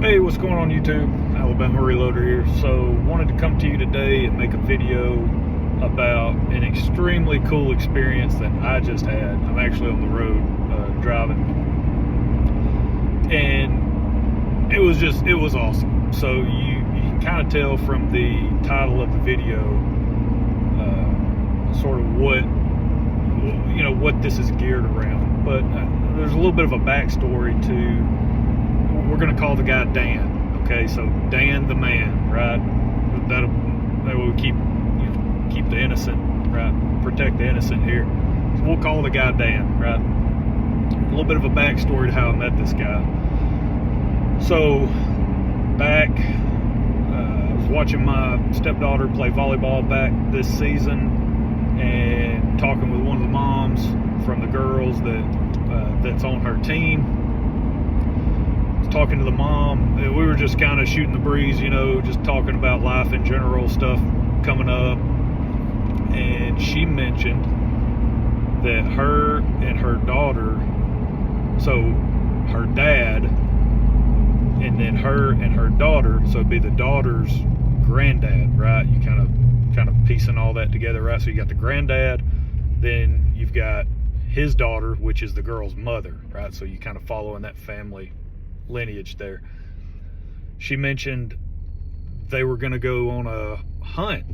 Hey, what's going on YouTube? Alabama Reloader here. So, wanted to come to you today and make a video about an extremely cool experience that I just had. I'm actually on the road driving, and it was awesome. So you can kind of tell from the title of the video sort of what this is geared around. But there's a little bit of a backstory to. We're going to call the guy Dan, okay? So Dan the man, right? That will keep the innocent, right? Protect the innocent here. So we'll call the guy Dan, right? A little bit of a backstory to how I met this guy. So back, I was watching my stepdaughter play volleyball back this season, and talking with one of the moms from the girls that's on her team. Talking to the mom, and we were just kind of shooting the breeze, just talking about life in general, stuff coming up. And she mentioned that her and her daughter, so her dad, and then her and her daughter, so it'd be the daughter's granddad, right? You kind of piecing all that together, right? So you got the granddad, then you've got his daughter, which is the girl's mother, right? So you kind of following that family lineage there. She mentioned they were going to go on a hunt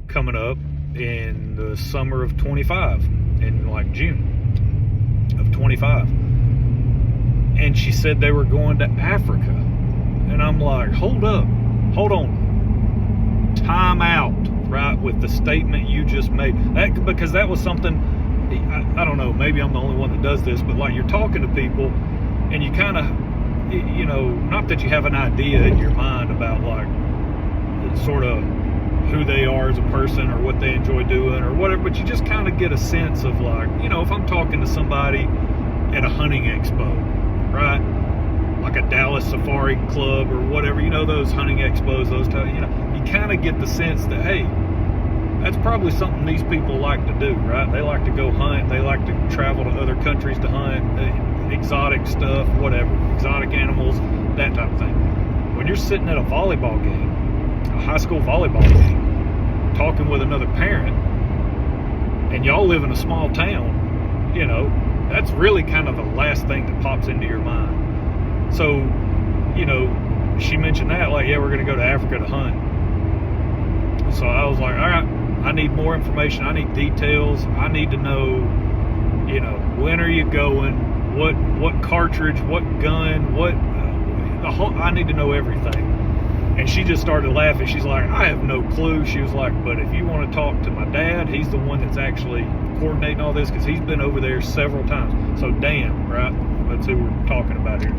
coming up in the summer of 25, in like June of 25, and she said they were going to Africa. And I'm like, hold on, time out, right, with the statement you just made. Because that was something, I don't know, maybe I'm the only one that does this, but like, you're talking to people and you kind of, not that you have an idea in your mind about like sort of who they are as a person or what they enjoy doing or whatever, but you just kind of get a sense of like, if I'm talking to somebody at a hunting expo, right? Like a Dallas Safari Club or whatever, those hunting expos, those type, you kind of get the sense that, hey, that's probably something these people like to do, right? They like to go hunt. They like to travel to other countries to hunt, exotic stuff, whatever, exotic animals, that type of thing. When you're sitting at a volleyball game, a high school volleyball game, talking with another parent, and y'all live in a small town, that's really kind of the last thing that pops into your mind. So, she mentioned that, like, yeah, we're going to go to Africa to hunt. So I was like, all right, I need more information. I need details. I need to know, when are you going? What cartridge? What gun? I need to know everything. And she just started laughing. She's like, I have no clue. She was like, but if you want to talk to my dad, he's the one that's actually coordinating all this because he's been over there several times. So Dan, right? That's who we're talking about here.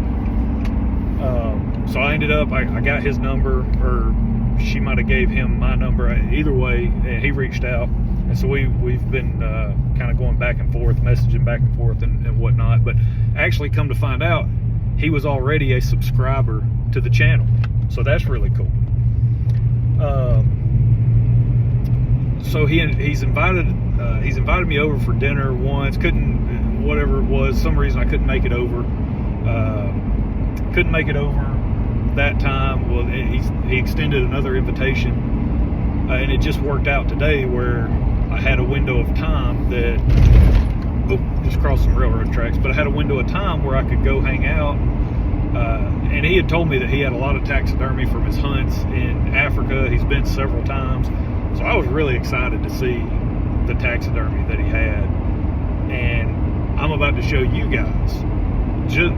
So I ended up, I got his number, or she might have gave him my number. Either way, and he reached out. And so we've been kind of going back and forth, messaging back and forth and whatnot. But actually, come to find out, he was already a subscriber to the channel. So that's really cool. So he's invited me over for dinner once. Whatever it was, some reason I couldn't make it over. Couldn't make it over that time. Well, he extended another invitation, and it just worked out today where I had a window of time that, just crossed some railroad tracks, but I had a window of time where I could go hang out. And he had told me that he had a lot of taxidermy from his hunts in Africa. He's been several times. So I was really excited to see the taxidermy that he had. And I'm about to show you guys.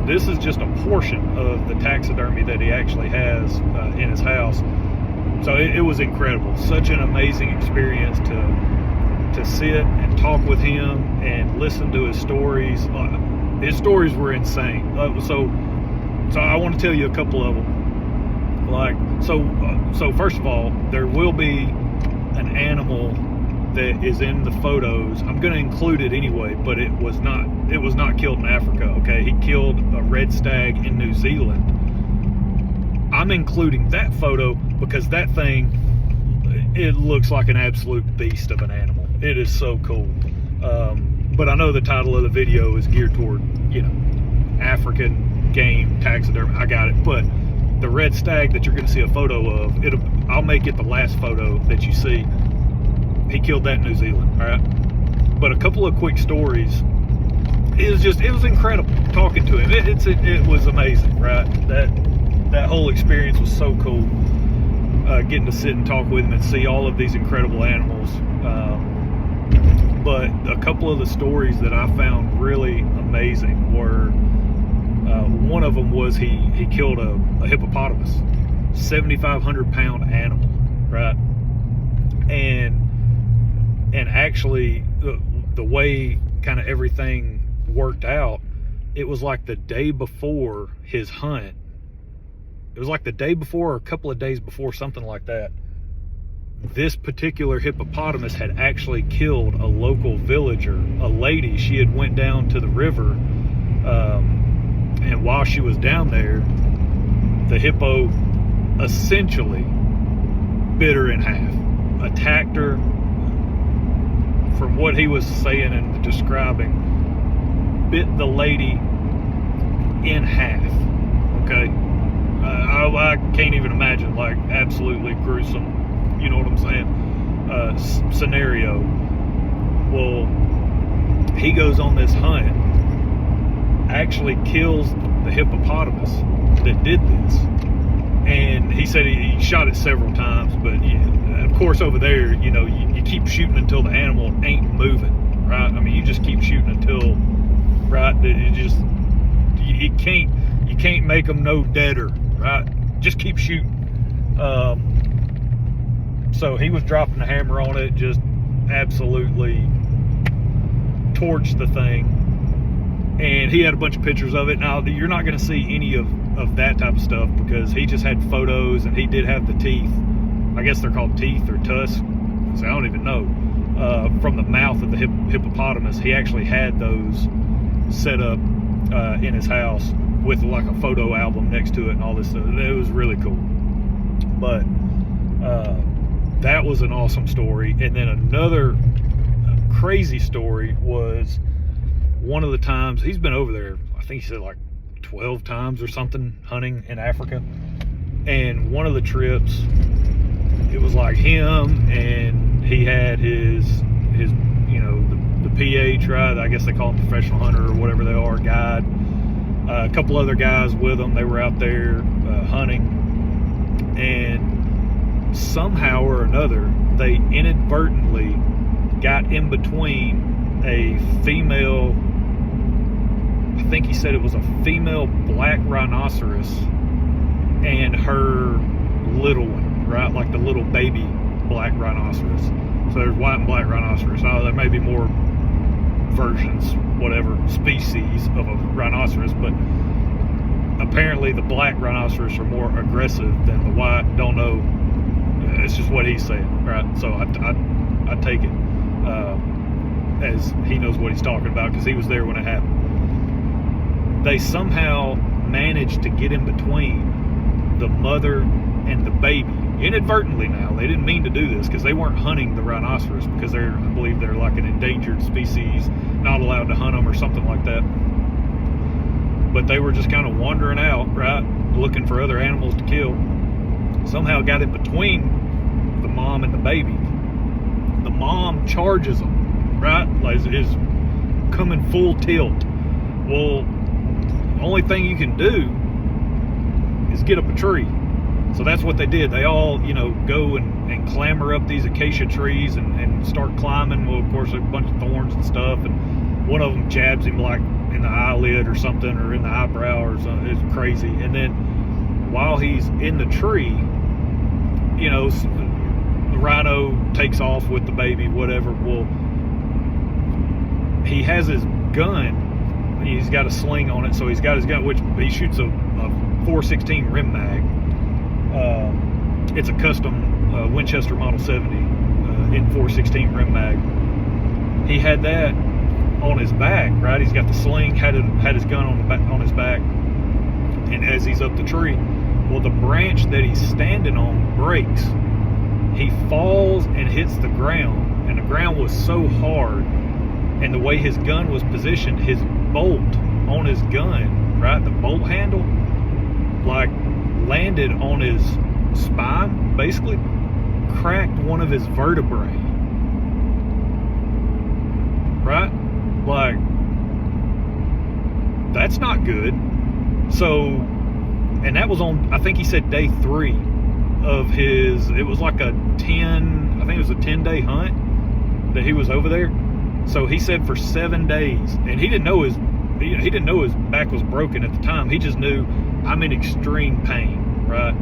This is just a portion of the taxidermy that he actually has in his house. So it was incredible. Such an amazing experience to sit and talk with him and listen to his stories. His stories were insane. So I want to tell you a couple of them. So first of all, there will be an animal that is in the photos. I'm going to include it anyway, but it was not killed in Africa, okay? He killed a red stag in New Zealand. I'm including that photo because that thing, it looks like an absolute beast of an animal. It is so cool. But I know the title of the video is geared toward, African game taxidermy. I got it. But the red stag that you're going to see a photo of, I'll make it the last photo that you see. He killed that in New Zealand, all right? But a couple of quick stories. It was incredible talking to him. It was amazing, right? That whole experience was so cool. Getting to sit and talk with him and see all of these incredible animals. But a couple of the stories that I found really amazing were, one of them was he killed a hippopotamus, 7,500 pound animal, right? And actually the way kind of everything worked out, it was like the day before his hunt. It was like the day before or a couple of days before, something like that. This particular hippopotamus had actually killed a local villager, a lady. She had went down to the river, and while she was down there, the hippo essentially bit her in half, attacked her. From what he was saying and describing, bit the lady in half. Okay, I can't even imagine, like, absolutely gruesome, you know what I'm saying, scenario. Well, he goes on this hunt, actually kills the hippopotamus that did this, and he said he shot it several times, but of course over there, you know, you keep shooting until the animal ain't moving, right? I mean, you just keep shooting until, right, you can't make them no deader, right? Just keep shooting. So he was dropping the hammer on it, just absolutely torched the thing. And he had a bunch of pictures of it. Now, you're not going to see any of that type of stuff because he just had photos, and he did have the teeth. I guess they're called teeth or tusks. So I don't even know. From the mouth of the hippopotamus, he actually had those set up in his house with like a photo album next to it and all this stuff. It was really cool. But that was an awesome story. And then another crazy story was one of the times he's been over there, I think he said like 12 times or something, hunting in Africa. And one of the trips, it was like him, and he had his you know, the PH, right? I guess they call him professional hunter or whatever they are, guide. A couple other guys with them. They were out there hunting, and somehow or another, they inadvertently got in between a female, I think he said it was a female black rhinoceros, and her little one, right? Like the little baby black rhinoceros. So there's white and black rhinoceros. Now, there may be more versions, whatever, species of a rhinoceros, but apparently the black rhinoceros are more aggressive than the white. Don't know. It's just what he's saying, right? So I take it as he knows what he's talking about because he was there when it happened. They somehow managed to get in between the mother and the baby inadvertently. Now, they didn't mean to do this because they weren't hunting the rhinoceros because I believe they're like an endangered species, not allowed to hunt them or something like that. But they were just kind of wandering out, right, looking for other animals to kill. Somehow got in between the mom and the baby. The mom charges them, right, like is coming full tilt. Well, the only thing you can do is get up a tree. So that's what they did. They all, you know, go and clamber up these acacia trees and start climbing. Well, of course, a bunch of thorns and stuff. And one of them jabs him like in the eyelid or something, or in the eyebrow or something. It's crazy. And then while he's in the tree, you know, the rhino takes off with the baby, whatever. Well, he has his gun. He's got a sling on it. So he's got his gun, which he shoots a .416 rim mag. It's a custom Winchester Model 70 in .416 rim mag. He had that on his back, right? He's got the sling, had his gun on his back, and as he's up the tree, well, the branch that he's standing on breaks. He falls and hits the ground, and the ground was so hard, and the way his gun was positioned, his bolt on his gun, right, the bolt handle, like landed landed on his spine, basically cracked one of his vertebrae. Right? Like, that's not good. So, and that was on, I think he said day 3 of his, it was like a 10, I think it was a 10-day hunt that he was over there. So he said for 7 days, and he didn't know his back was broken at the time. He just knew, I'm in extreme pain, right?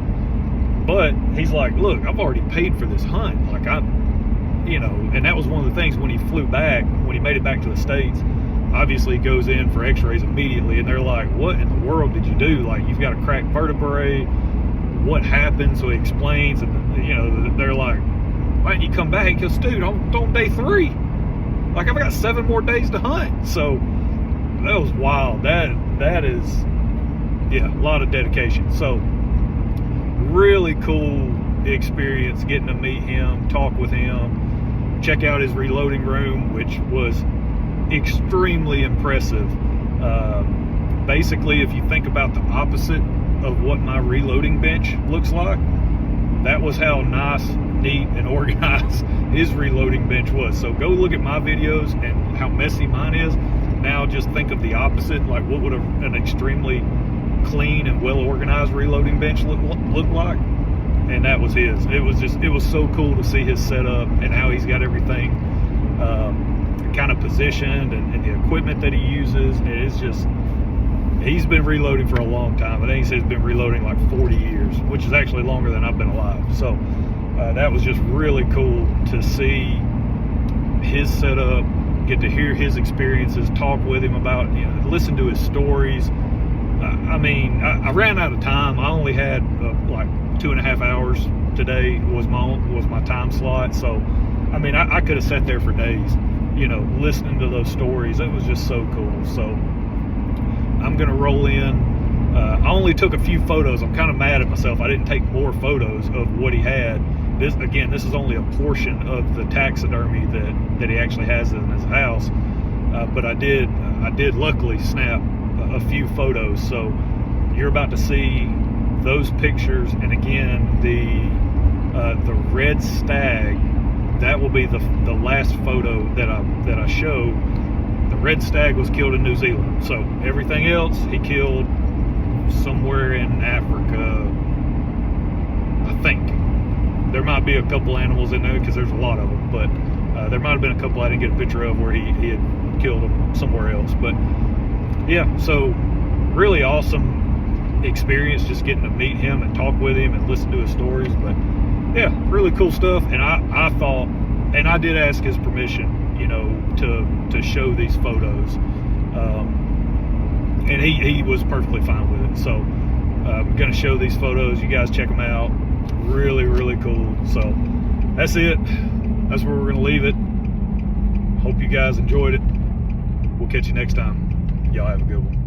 But he's like, look, I've already paid for this hunt. Like, and that was one of the things when he flew back, when he made it back to the States, obviously he goes in for x-rays immediately, and they're like, what in the world did you do? Like, you've got a cracked vertebrae. What happened? So he explains, and, they're like, why didn't you come back? He goes, dude, I'm on day 3. Like, I've got 7 more days to hunt. So that was wild. That is, yeah, a lot of dedication. So really cool experience getting to meet him, talk with him, check out his reloading room, which was extremely impressive. Basically, if you think about the opposite of what my reloading bench looks like, that was how nice, neat, and organized his reloading bench was. So go look at my videos and how messy mine is. Now just think of the opposite, like what would an extremely clean and well organized reloading bench look like. And that was his. It was so cool to see his setup and how he's got everything kind of positioned, and the equipment that he uses. It's just, he's been reloading for a long time. I think he said he's been reloading like 40 years, which is actually longer than I've been alive. So that was just really cool to see his setup, get to hear his experiences, talk with him about, listen to his stories. I ran out of time. I only had like 2.5 hours today was my time slot. So, I could have sat there for days, listening to those stories. It was just so cool. So I'm going to roll in. I only took a few photos. I'm kind of mad at myself. I didn't take more photos of what he had. This is only a portion of the taxidermy that he actually has in his house. But I did luckily snap a few photos. So you're about to see those pictures. And again, the red stag, that will be the last photo that I show. The red stag was killed in New Zealand. So everything else he killed somewhere in Africa, I think. There might be a couple animals in there because there's a lot of them, but there might have been a couple I didn't get a picture of where he had killed them somewhere else. But yeah, so really awesome experience just getting to meet him and talk with him and listen to his stories. But yeah, really cool stuff. And I thought, and I did ask his permission, to show these photos, and he was perfectly fine with it. So I'm gonna show these photos. You guys check them out. Really, really cool. So that's it. That's where we're gonna leave it. Hope you guys enjoyed it. We'll catch you next time. Y'all have a good one.